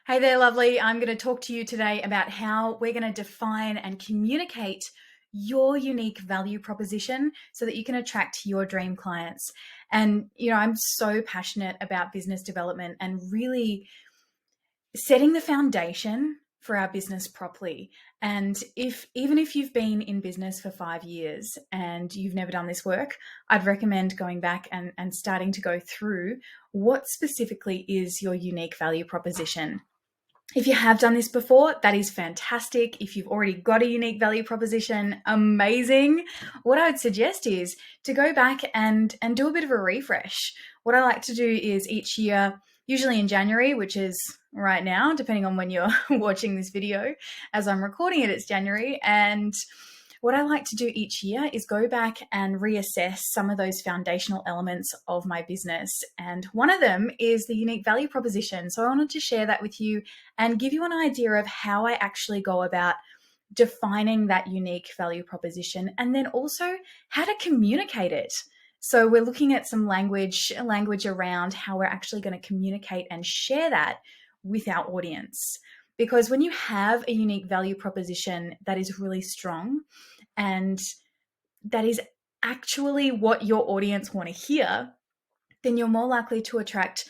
Hey there, lovely. I'm going to talk to you today about how we're going to define and communicate your unique value proposition so that you can attract your dream clients. And, I'm so passionate about business development and really setting the foundation for our business properly. And even if you've been in business for 5 years and you've never done this work, I'd recommend going back and starting to go through what specifically is your unique value proposition. If you have done this before, that is fantastic. If you've already got a unique value proposition, amazing. What I would suggest is to go back and do a bit of a refresh. What I like to do is each year, usually in January, which is right now, depending on when you're watching this video. As I'm recording it, it's January. And what I like to do each year is go back and reassess some of those foundational elements of my business. And one of them is the unique value proposition. So I wanted to share that with you and give you an idea of how I actually go about defining that unique value proposition and then also how to communicate it. So we're looking at some language around how we're actually going to communicate and share that with our audience. Because when you have a unique value proposition that is really strong and that is actually what your audience want to hear, then you're more likely to attract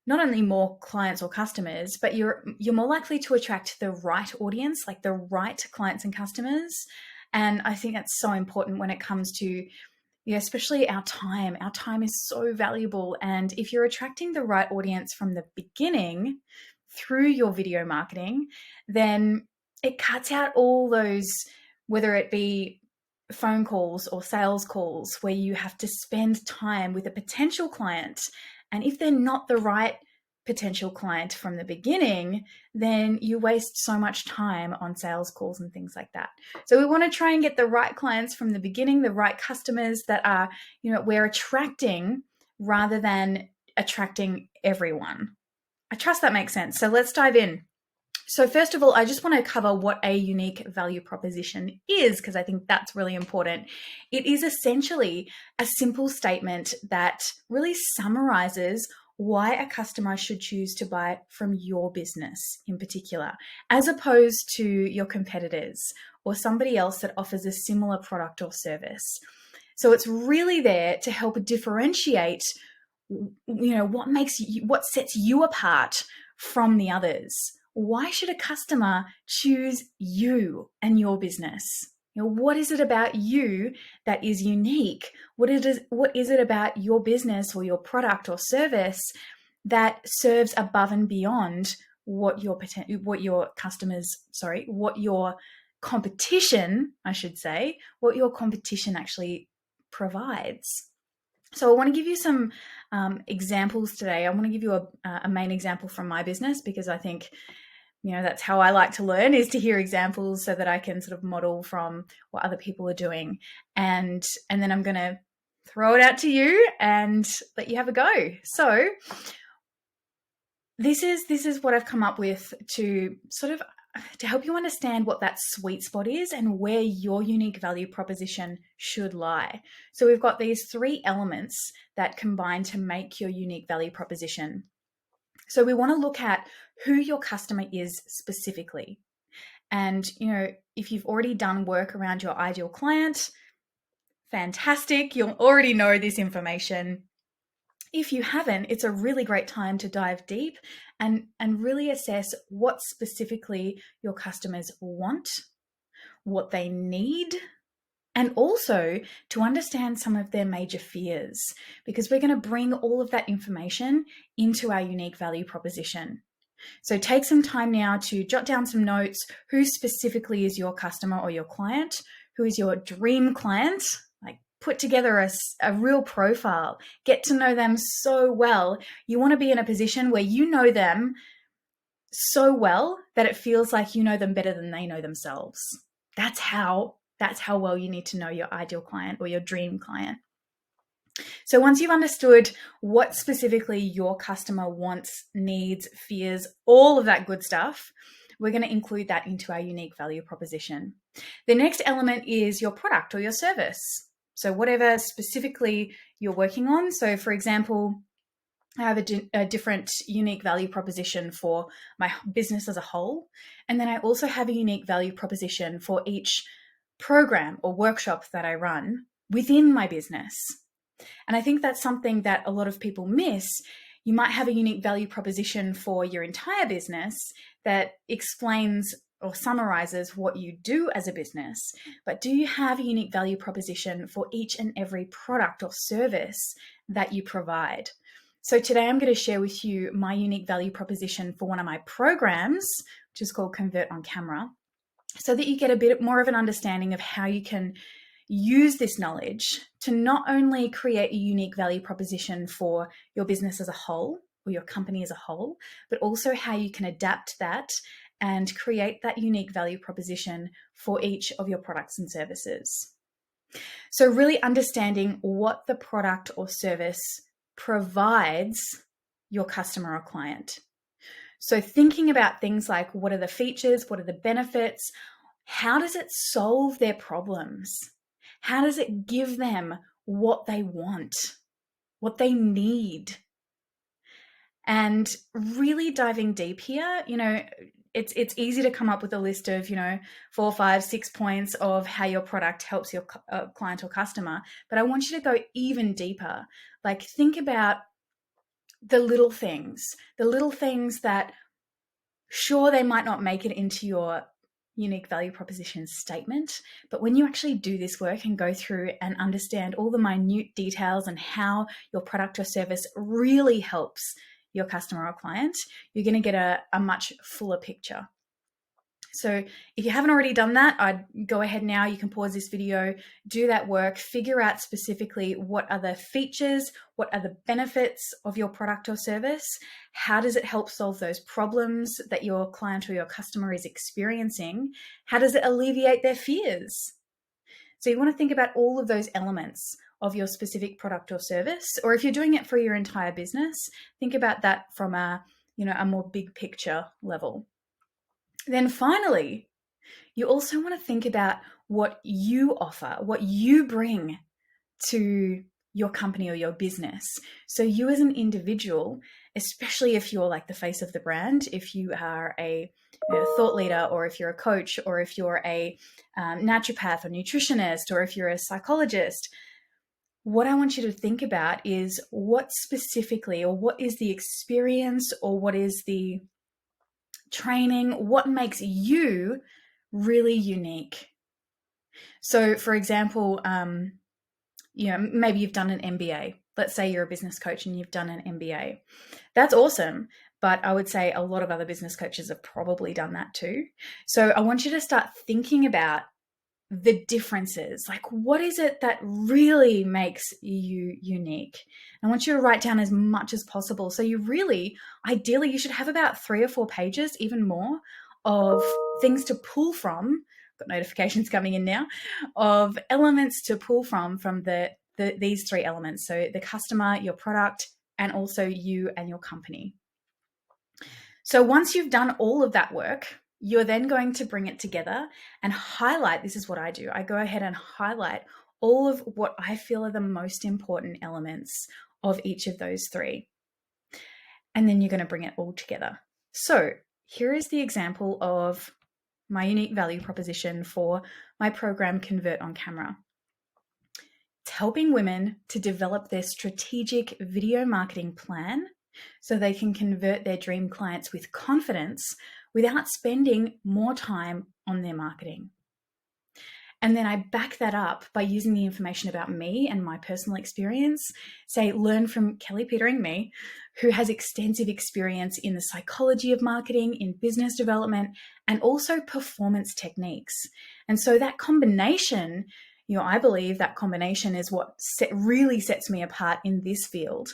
not only more clients or customers, but you're more likely to attract the right audience, like the right clients and customers. And I think that's so important when it comes to, especially our time. Our time is so valuable. And if you're attracting the right audience from the beginning through your video marketing, then it cuts out all those, whether it be phone calls or sales calls where you have to spend time with a potential client. And if they're not the right potential client from the beginning, then you waste so much time on sales calls and things like that. So we want to try and get the right clients from the beginning, the right customers that are, we're attracting rather than attracting everyone. I trust that makes sense. So let's dive in. So first of all, I just want to cover what a unique value proposition is, because I think that's really important. It is essentially a simple statement that really summarizes why a customer should choose to buy from your business in particular, as opposed to your competitors or somebody else that offers a similar product or service. So it's really there to help differentiate, what sets you apart from the others. Why should a customer choose you and your business? What is it about you that is unique? What is it about your business or your product or service that serves above and beyond what your competition, I should say, what your competition actually provides? So I want to give you some examples today. I want to give you a main example from my business, because I think, that's how I like to learn, is to hear examples so that I can sort of model from what other people are doing. And then I'm going to throw it out to you and let you have a go. So this is what I've come up with to help you understand what that sweet spot is and where your unique value proposition should lie. So we've got these 3 elements that combine to make your unique value proposition. So we want to look at who your customer is specifically. And, if you've already done work around your ideal client, fantastic. You'll already know this information. If you haven't, it's a really great time to dive deep and really assess what specifically your customers want, what they need, and also to understand some of their major fears, because we're going to bring all of that information into our unique value proposition. So take some time now to jot down some notes. Who specifically is your customer or your client? Who is your dream client? Put together a real profile, get to know them so well. You want to be in a position where you know them so well that it feels like you know them better than they know themselves. That's how well you need to know your ideal client or your dream client. So once you've understood what specifically your customer wants, needs, fears, all of that good stuff, we're going to include that into our unique value proposition. The next element is your product or your service. So whatever specifically you're working on. So for example, I have a different unique value proposition for my business as a whole. And then I also have a unique value proposition for each program or workshop that I run within my business. And I think that's something that a lot of people miss. You might have a unique value proposition for your entire business that explains or summarizes what you do as a business, but do you have a unique value proposition for each and every product or service that you provide? So today I'm going to share with you my unique value proposition for one of my programs, which is called Convert on Camera, so that you get a bit more of an understanding of how you can use this knowledge to not only create a unique value proposition for your business as a whole or your company as a whole, but also how you can adapt that and create that unique value proposition for each of your products and services. So really understanding what the product or service provides your customer or client. So thinking about things like, what are the features? What are the benefits? How does it solve their problems? How does it give them what they want, what they need? And really diving deep here, it's easy to come up with a list of, 4, 5, 6 points of how your product helps your client or customer. But I want you to go even deeper. Like, think about the little things that, sure, they might not make it into your unique value proposition statement, but when you actually do this work and go through and understand all the minute details and how your product or service really helps your customer or client, you're going to get a much fuller picture. So if you haven't already done that, I'd go ahead now. You can pause this video, do that work, figure out specifically what are the features, what are the benefits of your product or service, how does it help solve those problems that your client or your customer is experiencing, how does it alleviate their fears. So you want to think about all of those elements of your specific product or service, or if you're doing it for your entire business, think about that from a more big picture level. Then finally, you also want to think about what you offer, what you bring to your company or your business. So you as an individual, especially if you're like the face of the brand, if you are a thought leader, or if you're a coach, or if you're a naturopath or nutritionist, or if you're a psychologist, what I want you to think about is what specifically, or what is the experience, or what is the training, what makes you really unique. So for example, maybe you've done an MBA. Let's say you're a business coach and you've done an MBA. That's awesome. But I would say a lot of other business coaches have probably done that too. So I want you to start thinking about the differences. Like, what is it that really makes you unique? I want you to write down as much as possible. So ideally, you should have about 3 or 4 pages, even more, of things to pull from. Got notifications coming in now, of elements to pull from these 3 elements. So the customer, your product, and also you and your company. So once you've done all of that work, you're then going to bring it together and highlight. This is what I do. I go ahead and highlight all of what I feel are the most important elements of each of those 3. And then you're going to bring it all together. So here is the example of my unique value proposition for my program, Convert on Camera. It's helping women to develop their strategic video marketing plan so they can convert their dream clients with confidence without spending more time on their marketing. And then I back that up by using the information about me and my personal experience. Say, learn from Kelly Petering me, who has extensive experience in the psychology of marketing, in business development, and also performance techniques. And so that combination, I believe that combination is what really sets me apart in this field.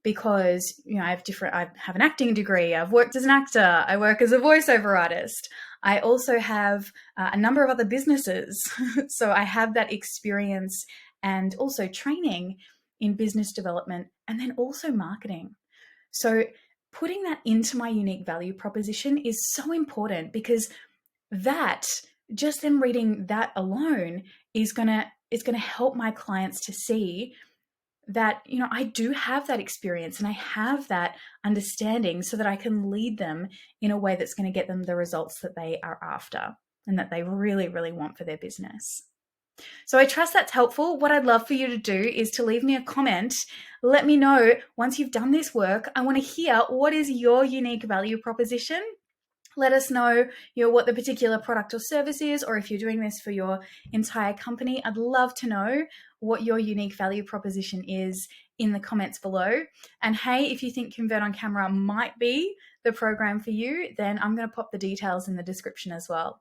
Because I have an acting degree, I've worked as an actor, I work as a voiceover artist. I also have a number of other businesses. So I have that experience and also training in business development and then also marketing. So putting that into my unique value proposition is so important, because that, just them reading that alone, is going to help my clients to see that, I do have that experience and I have that understanding so that I can lead them in a way that's going to get them the results that they are after and that they really, really want for their business. So I trust that's helpful. What I'd love for you to do is to leave me a comment. Let me know once you've done this work. I want to hear, what is your unique value proposition? Let us know, what the particular product or service is, or if you're doing this for your entire company. I'd love to know what your unique value proposition is in the comments below. And hey, if you think Convert on Camera might be the program for you, then I'm going to pop the details in the description as well.